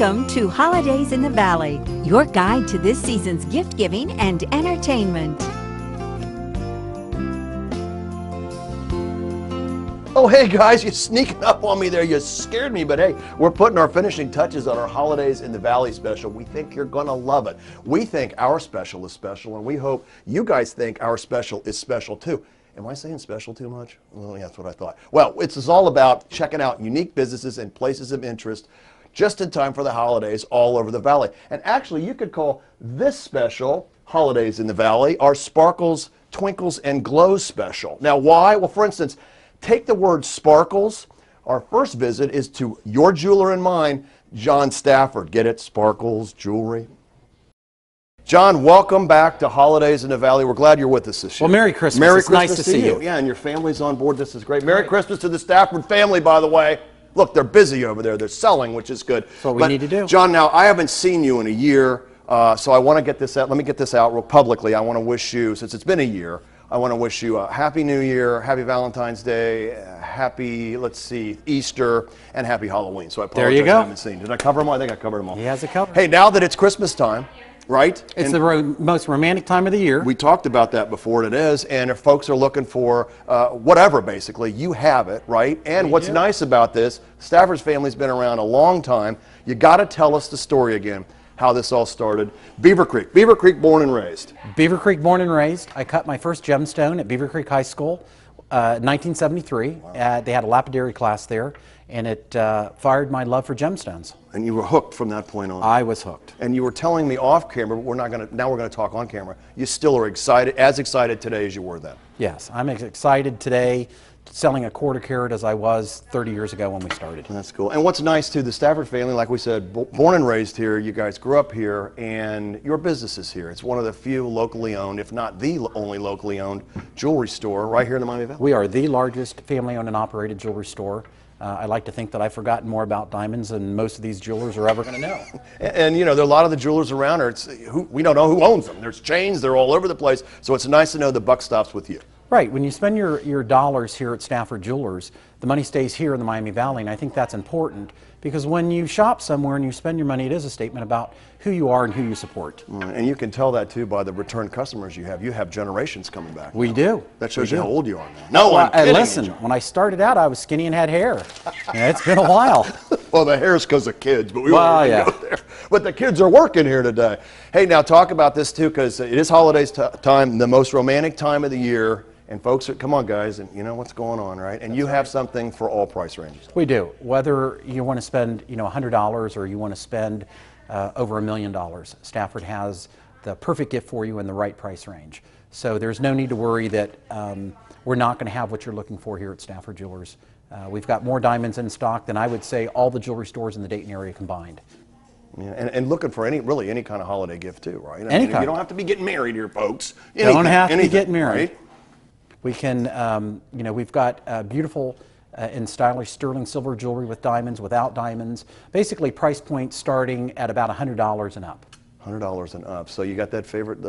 Welcome to Holidays in the Valley, your guide to this season's gift giving and entertainment. Oh, hey guys, you're sneaking up on me there. You scared me, but hey, we're putting our finishing touches on our Holidays in the Valley special. We think you're gonna love it. We think our special is special, and we hope you guys think our special is special too. Am I saying special too much? Well, yeah, that's what I thought. Well, it's all about checking out unique businesses and places of interest just in time for the holidays all over the Valley. And actually, you could call this special Holidays in the Valley our Sparkles, Twinkles, and Glows special. Now, why? Well, for instance, take the word sparkles. Our first visit is to your jeweler and mine, John Stafford. Get it? Sparkles, jewelry. John, welcome back to Holidays in the Valley. We're glad you're with us this year. Well, Merry Christmas. Merry it's Christmas nice to see you. Yeah, and your family's on board. This is great. Merry Christmas to the Stafford family, by the way. Look, they're busy over there. They're selling, which is good. That's what we need to do. John, now, I haven't seen you in a year, so I want to get this out. Let me get this out real publicly. I want to wish you, since it's been a year, I want to wish you a Happy New Year, Happy Valentine's Day, Happy, let's see, Easter, and Happy Halloween. So I apologize. There you go. I haven't seen. Did I cover them all? I think I covered them all. He has it covered. Hey, now that it's Christmas time, right? It's the most romantic time of the year. We talked about that before, and it is. And if folks are looking for whatever, basically, you have it, right? And what's nice about this, Stafford's family's been around a long time. You got to tell us the story again, how this all started. Beaver Creek. Beaver Creek, born and raised. Beaver Creek, born and raised. I cut my first gemstone at Beaver Creek High School, 1973. Wow. They had a lapidary class there, and it fired my love for gemstones. And you were hooked from that point on. I was hooked. And you were telling me off camera, but now we're going to talk on camera. You still are excited, as excited today as you were then. Yes, I'm as excited today selling a quarter carat as I was 30 years ago when we started. That's cool. And what's nice too, the Stafford family, like we said, born and raised here, you guys grew up here, and your business is here. It's one of the few locally owned, if not the only locally owned jewelry store right here in the Miami Valley. We are the largest family owned and operated jewelry store. I like to think that I've forgotten more about diamonds than most of these jewelers are ever going to know. And you know, there are a lot of the jewelers around here, we don't know who owns them. There's chains, they're all over the place, so it's nice to know the buck stops with you. Right. When you spend your dollars here at Stafford Jewelers, the money stays here in the Miami Valley, and I think that's important because when you shop somewhere and you spend your money, it is a statement about who you are and who you support. And you can tell that too by the return customers you have. You have generations coming back. We do. That shows you how old you are now. No, I'm kidding. Listen, when I started out, I was skinny and had hair. Yeah, it's been a while. Well, the hair's because of kids, but we won't go there. But the kids are working here today. Hey, now talk about this too, because it is holidays time, the most romantic time of the year. And folks, come on guys, and you know what's going on, right? And you have something for all price ranges. We do. Whether you want to spend, $100 or you want to spend over $1 million, Stafford has the perfect gift for you in the right price range. So there's no need to worry that we're not going to have what you're looking for here at Stafford Jewelers. We've got more diamonds in stock than I would say all the jewelry stores in the Dayton area combined. Yeah, and looking for any kind of holiday gift too, right? Any kind. You don't have to be getting married here, folks. Don't have to be getting married. Right? We can, we've got beautiful and stylish sterling silver jewelry with diamonds, without diamonds. Basically, price points starting at about $100 and up. $100 and up. So you got that favorite,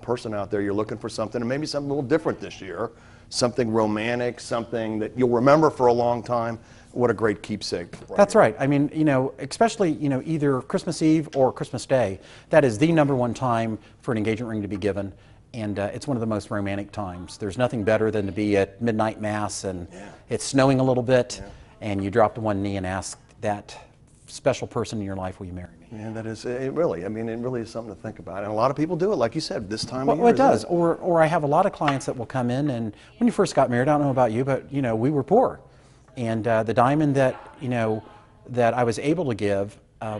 person out there. You're looking for something, and maybe something a little different this year, something romantic, something that you'll remember for a long time. What a great keepsake. That's right. I mean, especially, either Christmas Eve or Christmas Day, that is the #1 time for an engagement ring to be given. And it's one of the most romantic times. There's nothing better than to be at midnight mass and it's snowing a little bit and you drop to one knee and ask that special person in your life, will you marry me? Yeah, that is, it really is something to think about. And a lot of people do it, like you said, this time of year. Well, it does. Or I have a lot of clients that will come in, and when you first got married, I don't know about you, but we were poor. And the diamond that, that I was able to give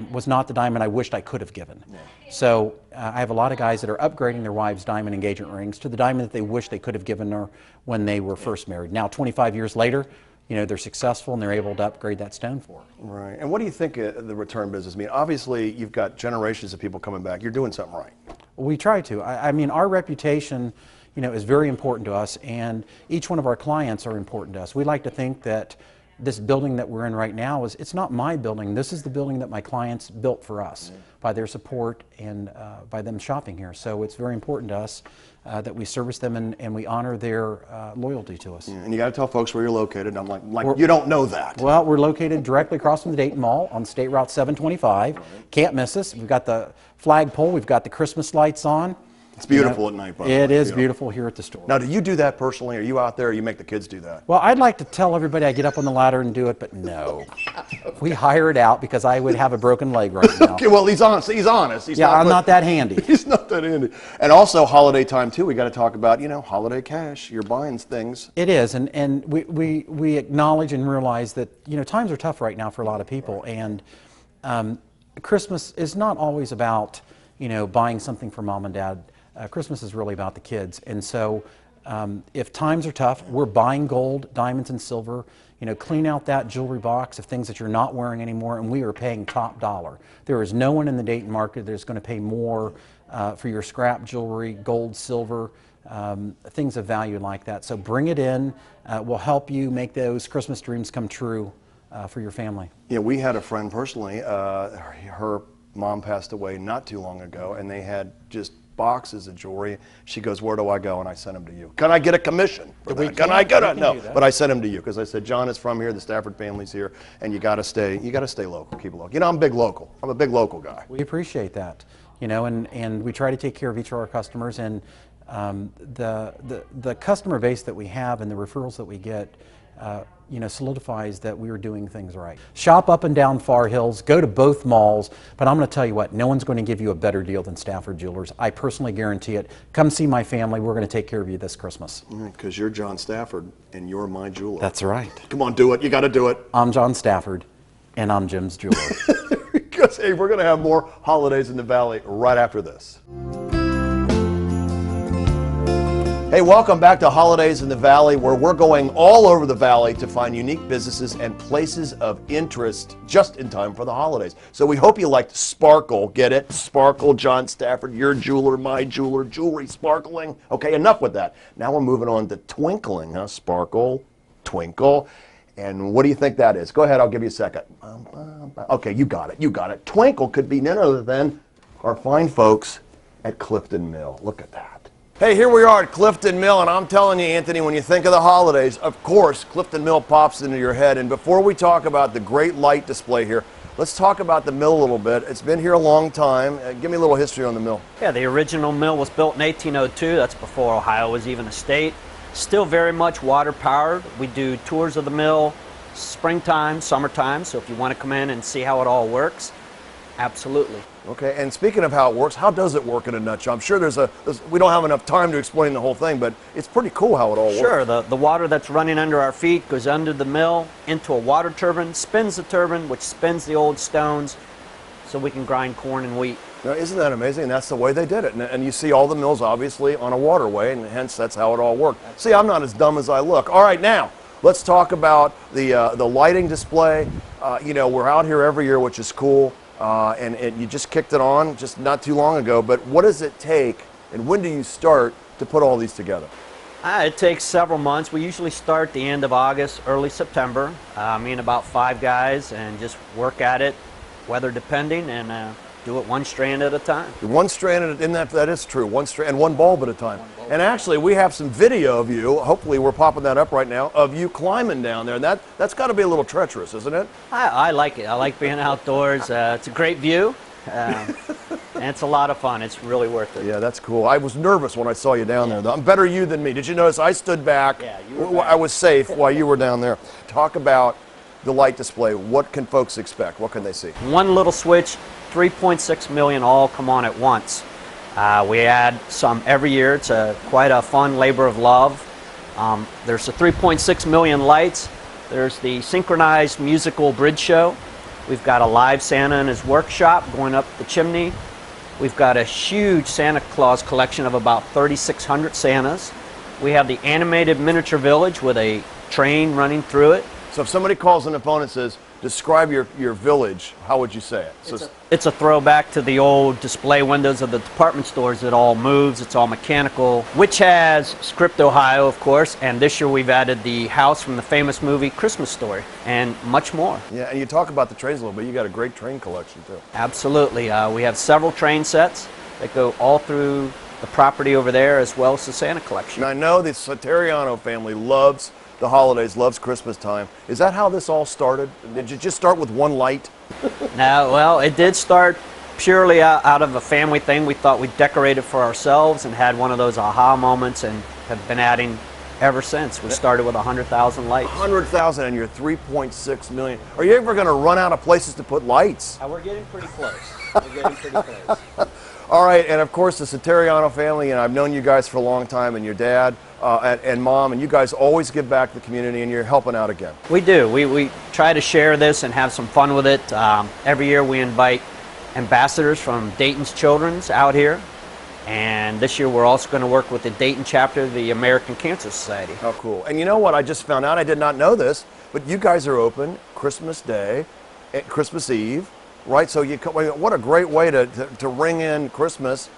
was not the diamond I wished I could have given. Yeah. So I have a lot of guys that are upgrading their wives' diamond engagement rings to the diamond that they wish they could have given her when they were first married. Now, 25 years later, they're successful and they're able to upgrade that stone for her. Right. And what do you think of the return business? I mean, obviously, you've got generations of people coming back. You're doing something right. We try to. I mean, our reputation, is very important to us, and each one of our clients are important to us. We like to think that this building that we're in right now it's not my building. This is the building that my clients built for us by their support and by them shopping here. So it's very important to us that we service them and we honor their loyalty to us. And you got to tell folks where you're located. I'm like you don't know that. Well, we're located directly across from the Dayton Mall on State Route 725. Can't miss us. We've got the flagpole. We've got the Christmas lights on. It's beautiful at night, by the way. It is beautiful here at the store. Now, do you do that personally? Are you out there or you make the kids do that? Well, I'd like to tell everybody I get up on the ladder and do it, but no. We hire it out because I would have a broken leg right now. Okay, well, he's honest. He's honest. I'm not that handy. He's not that handy. And also holiday time, too. We got to talk about, holiday cash. You're buying things. It is, and we acknowledge and realize that, times are tough right now for a lot of people, and Christmas is not always about, buying something for mom and dad. Christmas is really about the kids, and so if times are tough, we're buying gold, diamonds, and silver. Clean out that jewelry box of things that you're not wearing anymore, and we are paying top dollar. There is no one in the Dayton market that's going to pay more for your scrap jewelry, gold, silver, things of value like that. So bring it in. We'll help you make those Christmas dreams come true for your family. Yeah, we had a friend personally. Her mom passed away not too long ago, and they had just boxes of jewelry. She goes, "Where do I go?" And I sent them to you. Can I get a commission for that? Can I get it? No, but I sent them to you because I said, John is from here, the Stafford family's here, and you got to stay local, keep it local. I'm big local. I'm a big local guy. We appreciate that, and we try to take care of each of our customers, and the customer base that we have and the referrals that we get solidifies that we are doing things right. Shop up and down Far Hills, go to both malls, but I'm going to tell you what, no one's going to give you a better deal than Stafford Jewelers. I personally guarantee it. Come see my family. We're going to take care of you this Christmas. Because you're John Stafford and you're my jeweler. That's right. Come on, do it. You got to do it. I'm John Stafford and I'm Jim's jeweler. Because, hey, we're going to have more holidays in the Valley right after this. Hey, welcome back to Holidays in the Valley, where we're going all over the Valley to find unique businesses and places of interest just in time for the holidays. So we hope you liked Sparkle. Get it? Sparkle, John Stafford, your jeweler, my jeweler, jewelry sparkling. Okay, enough with that. Now we're moving on to twinkling, huh? Sparkle, twinkle. And what do you think that is? Go ahead, I'll give you a second. Okay, you got it, you got it. Twinkle could be none other than our fine folks at Clifton Mill. Look at that. Hey, here we are at Clifton Mill, and I'm telling you, Anthony, when you think of the holidays, of course, Clifton Mill pops into your head. And before we talk about the great light display here, let's talk about the mill a little bit. It's been here a long time. Give me a little history on the mill. Yeah, the original mill was built in 1802. That's before Ohio was even a state. Still very much water powered. We do tours of the mill springtime, summertime, so if you want to come in and see how it all works, absolutely. Okay, and speaking of how it works, how does it work in a nutshell? I'm sure we don't have enough time to explain the whole thing, but it's pretty cool how it all works. Sure, the water that's running under our feet goes under the mill into a water turbine, spins the turbine, which spins the old stones, so we can grind corn and wheat. Now, isn't that amazing? And that's the way they did it. And you see all the mills, obviously, on a waterway, and hence that's how it all worked. See, I'm not as dumb as I look. All right, now, let's talk about the lighting display. We're out here every year, which is cool. And you just kicked it on just not too long ago, but what does it take and when do you start to put all these together? It takes several months. We usually start the end of August, early September. Me and about 5 guys, and just work at it, weather depending, and do it one strand at a time. One strand, that is true, one strand and one bulb at a time. And actually, we have some video of you, hopefully we're popping that up right now, of you climbing down there. And that's got to be a little treacherous, isn't it? I like it. I like being outdoors. It's a great view, and it's a lot of fun. It's really worth it. Yeah, that's cool. I was nervous when I saw you down there, though. I'm better you than me. Did you notice I stood back? Yeah, you were back. I was safe while you were down there. Talk about the light display. What can folks expect? What can they see? One little switch, 3.6 million all come on at once. We add some every year. It's quite a fun labor of love. There's the 3.6 million lights. There's the synchronized musical bridge show. We've got a live Santa in his workshop going up the chimney. We've got a huge Santa Claus collection of about 3,600 Santas. We have the animated miniature village with a train running through it. So if somebody calls on the phone and says, describe your village, how would you say it? So It's a throwback to the old display windows of the department stores. It all moves, it's all mechanical, which has Script, Ohio, of course, and this year we've added the house from the famous movie Christmas Story, and much more. yeah, and you talk about the trains a little bit. You got a great train collection too. Absolutely. We have several train sets that go all through the property over there, as well as the Santa collection. And I know the Satariano family loves the holidays, loves Christmas time. Is that how this all started? Did you just start with one light? Now, well, it did start purely out of a family thing. We thought we'd decorate it for ourselves and had one of those aha moments, and have been adding ever since. We started with 100,000 lights. 100,000 and you're 3.6 million. Are you ever going to run out of places to put lights? We're getting pretty close. We're getting pretty close. All right, and of course the Satariano family, and I've known you guys for a long time, and your dad and mom, and you guys always give back to the community, and you're helping out again. We do. We try to share this and have some fun with it. Every year we invite ambassadors from Dayton's Children's out here, and this year we're also going to work with the Dayton chapter of the American Cancer Society. How cool. And you know what, I just found out, I did not know this, but you guys are open Christmas Day, Christmas Eve, right? So you what a great way to ring in Christmas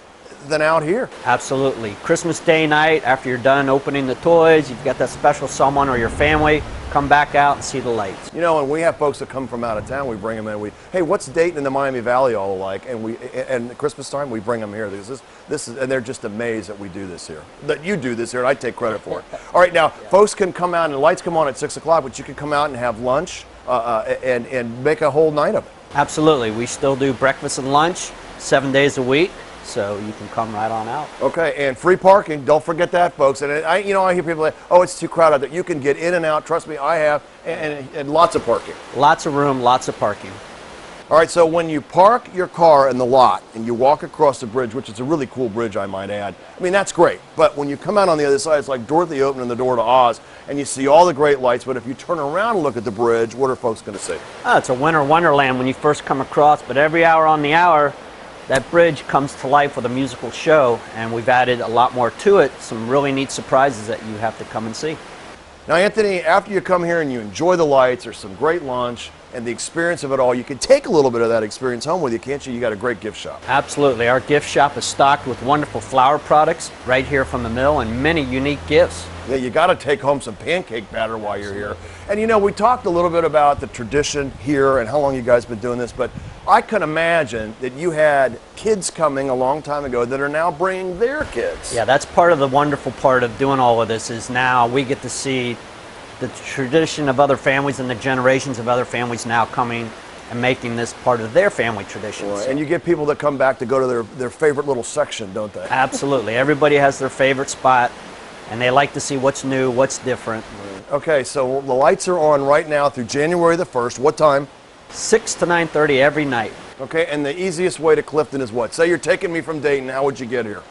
than out here. Absolutely. Christmas Day night, after you're done opening the toys, you've got that special someone or your family, come back out and see the lights. You know, and we have folks that come from out of town, we bring them in. Hey, what's Dayton and the Miami Valley all like? And Christmas time, we bring them here. Because this is, and they're just amazed that we do this here. That you do this here, and I take credit for it. All right, now, folks can come out, and the lights come on at 6 o'clock, but you can come out and have lunch and make a whole night of it. Absolutely. We still do breakfast and lunch 7 days a week, so you can come right on out. Okay, and free parking, don't forget that, folks. And I hear people say, oh, it's too crowded. That you can get in and out. Trust me, I have, and lots of parking. Lots of room, lots of parking. All right, so when you park your car in the lot and you walk across the bridge, which is a really cool bridge, I might add, I mean, that's great. But when you come out on the other side, it's like Dorothy opening the door to Oz, and you see all the great lights. But if you turn around and look at the bridge, what are folks going to see? Oh, it's a winter wonderland when you first come across, but every hour on the hour, that bridge comes to life with a musical show, and we've added a lot more to it, some really neat surprises that you have to come and see. Now, Anthony, after you come here and you enjoy the lights, there's some great lunch, and the experience of it all, you can take a little bit of that experience home with you, can't you? You got a great gift shop. Absolutely. Our gift shop is stocked with wonderful flour products right here from the mill and many unique gifts. Yeah, you got to take home some pancake batter while you're here. And you know, we talked a little bit about the tradition here and how long you guys been doing this, but I can imagine that you had kids coming a long time ago that are now bringing their kids. Yeah, that's part of the wonderful part of doing all of this, is now we get to see the tradition of other families and the generations of other families now coming and making this part of their family traditions. Right. And you get people that come back to go to their favorite little section, don't they? Absolutely. Everybody has their favorite spot, and they like to see what's new, what's different. Okay, so the lights are on right now through January the 1st. What time? 6 to 9:30 every night. Okay, and the easiest way to Clifton is what? Say you're taking me from Dayton, how would you get here?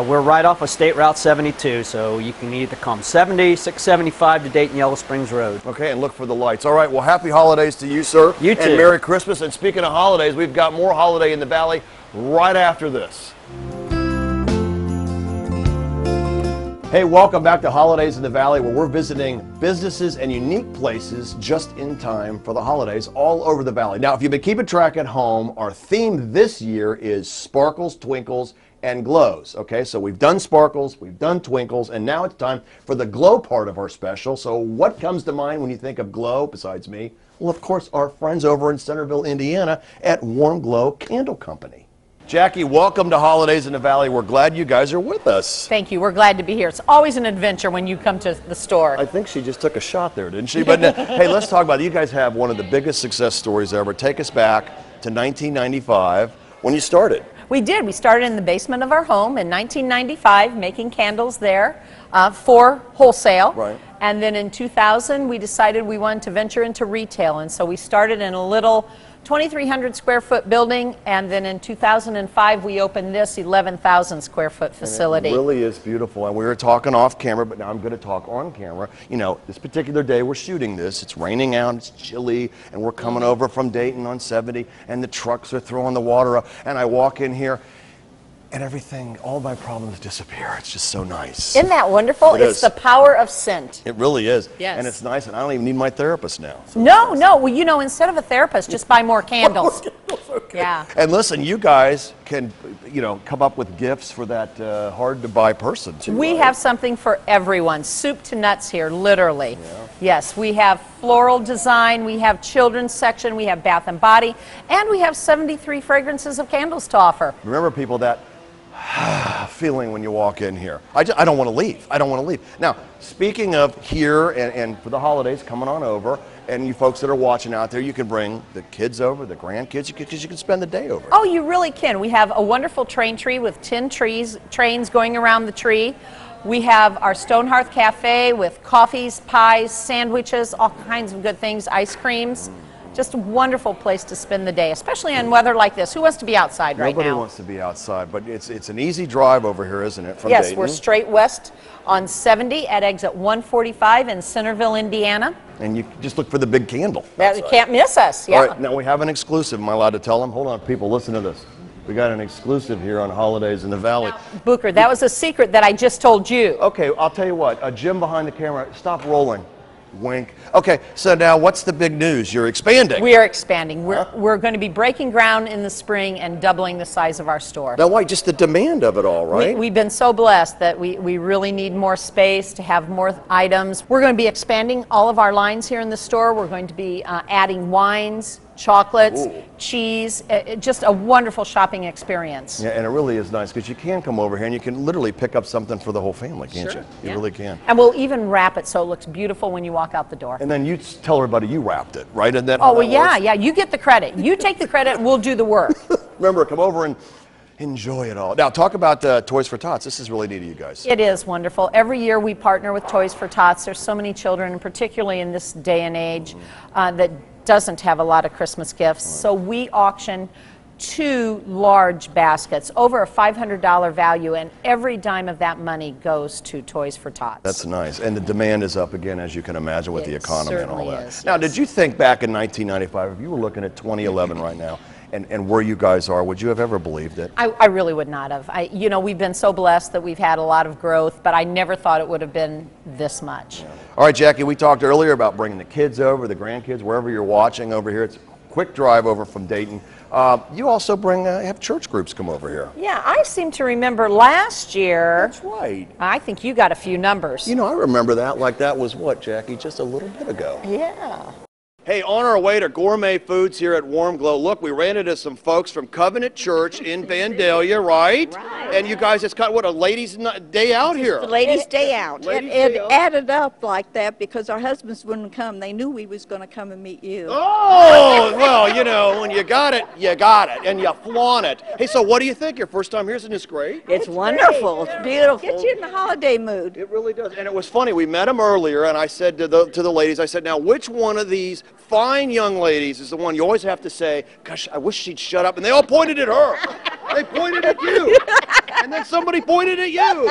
We're right off of State Route 72, so you can either come 70, 675 to Dayton Yellow Springs Road. Okay, and look for the lights. All right, well, happy holidays to you, sir. You too. And Merry Christmas. And speaking of holidays, we've got more Holiday in the Valley right after this. Hey, welcome back to Holidays in the Valley, where we're visiting businesses and unique places just in time for the holidays all over the valley. Now, if you've been keeping track at home, our theme this year is sparkles, twinkles, and glows. Okay, so we've done sparkles, we've done twinkles, and now it's time for the glow part of our special. So what comes to mind when you think of glow besides me? Well, of course, our friends over in Centerville, Indiana at Warm Glow Candle Company. Jackie, welcome to Holidays in the Valley. We're glad you guys are with us. Thank you. We're glad to be here. It's always an adventure when you come to the store. I think she just took a shot there, didn't she? But hey, let's talk about it. You guys have one of the biggest success stories ever. Take us back to 1995 when you started. We did. We started in the basement of our home in 1995, making candles there for wholesale. Right. And then in 2000, we decided we wanted to venture into retail. And so we started in a little 2,300 square foot building, and then in 2005 we opened this 11,000 square foot facility. And it really is beautiful, and we were talking off camera, but now I'm going to talk on camera. You know, this particular day we're shooting this, it's raining out, it's chilly, and we're coming over from Dayton on 70, and the trucks are throwing the water up, and I walk in here. and everything, all my problems disappear. It's just so nice. Isn't that wonderful? It It's is. the power of scent. It really is. Yes. And it's nice, and I don't even need my therapist now. So No, no. Well, you know, instead of a therapist, just buy more candles. okay. Yeah. And listen, you guys can, you know, come up with gifts for that hard-to-buy person, too. We right? have something for everyone, soup to nuts here, literally. Yes, we have floral design, we have children's section, we have bath and body, and we have 73 fragrances of candles to offer. Remember, people, that feeling when you walk in here. I don't want to leave. I don't want to leave. Now, speaking of here and for the holidays, coming on over, and you folks that are watching out there, you can bring the kids over, the grandkids, because you can spend the day over. Oh, you really can. We have a wonderful train tree with 10 trains going around the tree. We have our Stonehearth Cafe with coffees, pies, sandwiches, all kinds of good things, ice creams. Just a wonderful place to spend the day, especially in weather like this. Who wants to be outside right now? Nobody wants to be outside, but it's an easy drive over here, isn't it, from Yes, Dayton? we're straight west on 70 at exit 145 in Centerville, Indiana. And you just look for the big candle. That you outside. can't miss us. Yeah. All right, now we have an exclusive. Am I allowed to tell them? Hold on, people, listen to this. We got an exclusive here on Holidays in the Valley. Booker, that was a secret that I just told you. Okay, I'll tell you what. Jim behind the camera, stop rolling. Wink. Okay, so now what's the big news? You're expanding. We are expanding. We're going to be breaking ground in the spring and doubling the size of our store. Now, why? Just the demand of it all, right? We've been so blessed that we really need more space to have more items. We're going to be expanding all of our lines here in the store. We're going to be adding wines, chocolates, cheese, just a wonderful shopping experience. Yeah, and it really is nice because you can come over here and you can literally pick up something for the whole family, can't you? You really can. And we'll even wrap it so it looks beautiful when you walk out the door. And then you tell everybody you wrapped it, right? And then Oh, well, yeah, you get the credit. You take the credit and we'll do the work. Remember, come over and enjoy it all. Now, talk about Toys for Tots. This is really neat of you guys. It is wonderful. Every year we partner with Toys for Tots. There's so many children, and particularly in this day and age, that doesn't have a lot of Christmas gifts. So we auction 2 large baskets, over a $500 value, and every dime of that money goes to Toys for Tots. That's nice. And the demand is up again, as you can imagine, with the It economy and all certainly that. is, Now, yes. did you think back in 1995, if you were looking at 2011 right now, and where you guys are, would you have ever believed it? I really would not have. You know, we've been so blessed that we've had a lot of growth, but I never thought it would have been this much. All right, Jackie, we talked earlier about bringing the kids over, the grandkids, wherever you're watching over here. It's a quick drive over from Dayton. You also have church groups come over here. Yeah, I seem to remember last year, That's right. I think you got a few numbers. You know, I remember that like that was what, Jackie, just a little bit ago. Yeah. Hey, on our way to Gourmet Foods here at Warm Glow, look, we ran into some folks from Covenant Church in Vandalia, right? Right. And you guys, it's kind of what, a ladies' day out here. The ladies' day out. Ladies' It day out. added up like that because our husbands wouldn't come. They knew we was going to come and meet you. Oh, well, you know, when you got it, and you flaunt it. Hey, so what do you think? Your first time here, isn't this great? It's wonderful. It's beautiful. Gets you in the holiday mood. It really does. And it was funny, we met them earlier, and I said to the ladies, I said, now, which one of these fine young ladies is the one you always have to say, gosh, I wish she'd shut up, and they all pointed at her. They pointed at you. And then somebody pointed at you.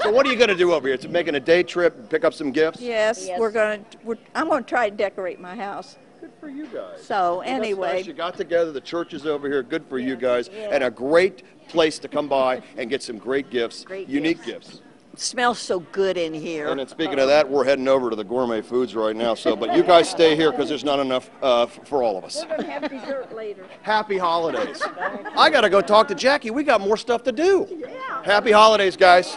So what are you going to do over here? Is it making a day trip, pick up some gifts? Yes, I'm going to try to decorate my house. Good for you guys. So Well, that's anyway, nice. You got together, the church is over here, good for you guys, and a great place to come by and get some great gifts, unique gifts. it smells so good in here. And then speaking of that, we're heading over to the Gourmet Foods right now, so, but you guys stay here because there's not enough for all of us. We're going to have dessert later. Happy holidays. I got to go talk to Jackie. We got more stuff to do. Happy holidays, guys.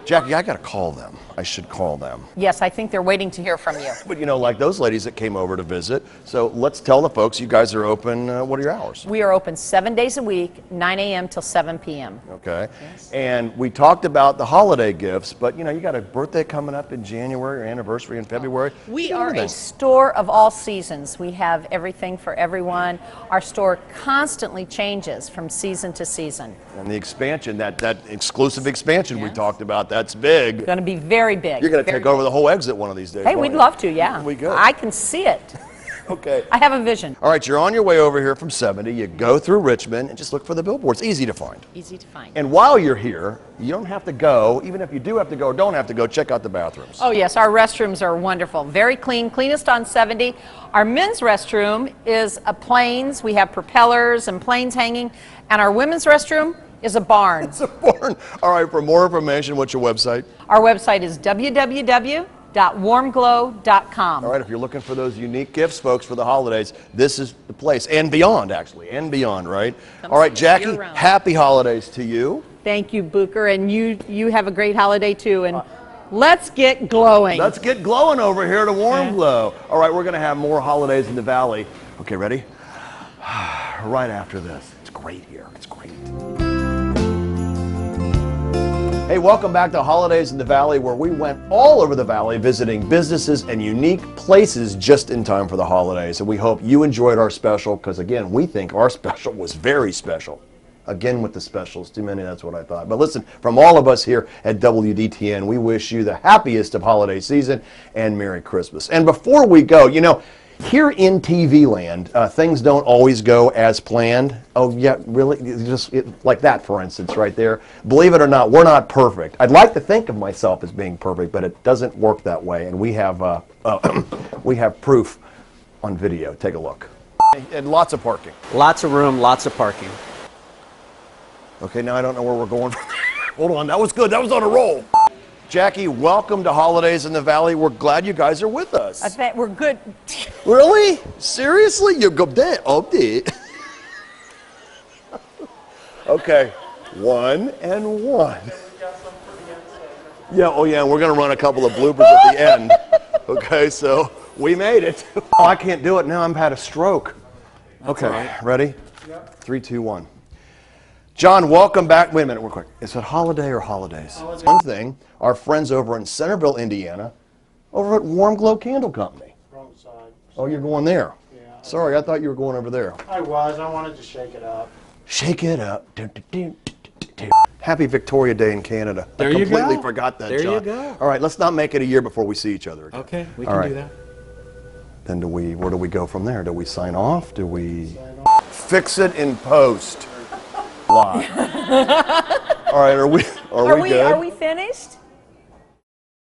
Jackie, I got to call them. I should call them. Yes, I think they're waiting to hear from you. But you know, like those ladies that came over to visit. So let's tell the folks you guys are open. What are your hours? We are open 7 days a week, 9 a.m. till 7 p.m. Okay. And we talked about the holiday gifts, but you know, you got a birthday coming up in January or anniversary in February. We are a store of all seasons. We have everything for everyone. Our store constantly changes from season to season. And the expansion, that exclusive expansion we talked about, that's big. Going to be very big. You're going to Very take over the whole exit one of these days. Hey, won't we'd you? love to, yeah. We good. I can see it. Okay. I have a vision. All right, you're on your way over here from 70. You go through Richmond and just look for the billboards. Easy to find. Easy to find. And while you're here, you don't have to go. Even if you do have to go or don't have to go, check out the bathrooms. Oh, yes, our restrooms are wonderful. Very clean, cleanest on 70. Our men's restroom is a plains. We have propellers and planes hanging. And our women's restroom, is a barn. It's a barn. All right, for more information, what's your website? Our website is www.warmglow.com. All right, if you're looking for those unique gifts, folks, for the holidays, this is the place. And beyond, actually, and beyond, right? All right, Jackie, happy holidays to you. Thank you, Booker, and you have a great holiday too. And let's get glowing. Let's get glowing over here to Warm Glow. All right, we're going to have more holidays in the Valley. Okay, ready? Right after this. It's great here. It's great. Hey, welcome back to Holidays in the Valley, where we went all over the Valley visiting businesses and unique places just in time for the holidays. And we hope you enjoyed our special, because again, we think our special was very special. Again with the specials, too many, that's what I thought. But listen, from all of us here at WDTN, we wish you the happiest of holiday season and Merry Christmas. And before we go, you know, here in TV land, things don't always go as planned. Oh yeah, really? Like that, for instance, right there. Believe it or not, we're not perfect. I'd like to think of myself as being perfect, but it doesn't work that way. And we have we have proof on video. Take a look. And lots of parking. Lots of room, lots of parking. Okay, now I don't know where we're going from there. Hold on, that was good. That was on a roll. Jackie, welcome to Holidays in the Valley. We're glad you guys are with us. I bet we're good. Really? Seriously? You go there? Oh, there. Okay, 1 and 1. Yeah, oh yeah, and we're gonna run a couple of bloopers at the end. Okay, so we made it. Oh, I can't do it now. I've had a stroke. Okay, ready? Yep. 3, 2, 1. John, welcome back. Wait a minute, real quick. Is it holiday or holidays? Holiday. One thing, our friends over in Centerville, Indiana, over at Warm Glow Candle Company. Wrong side. Oh, you're going there? Yeah. Sorry, I thought you were going over there. I was. I wanted to shake it up. Shake it up. Happy Victoria Day in Canada. There I you completely go. forgot that, There John. you go. All right, let's not make it a year before we see each other again. Okay, we All can right. do that. Then where do we go from there? Do we sign off? Do we fix it in post? Live. All right, are we good? Are we finished?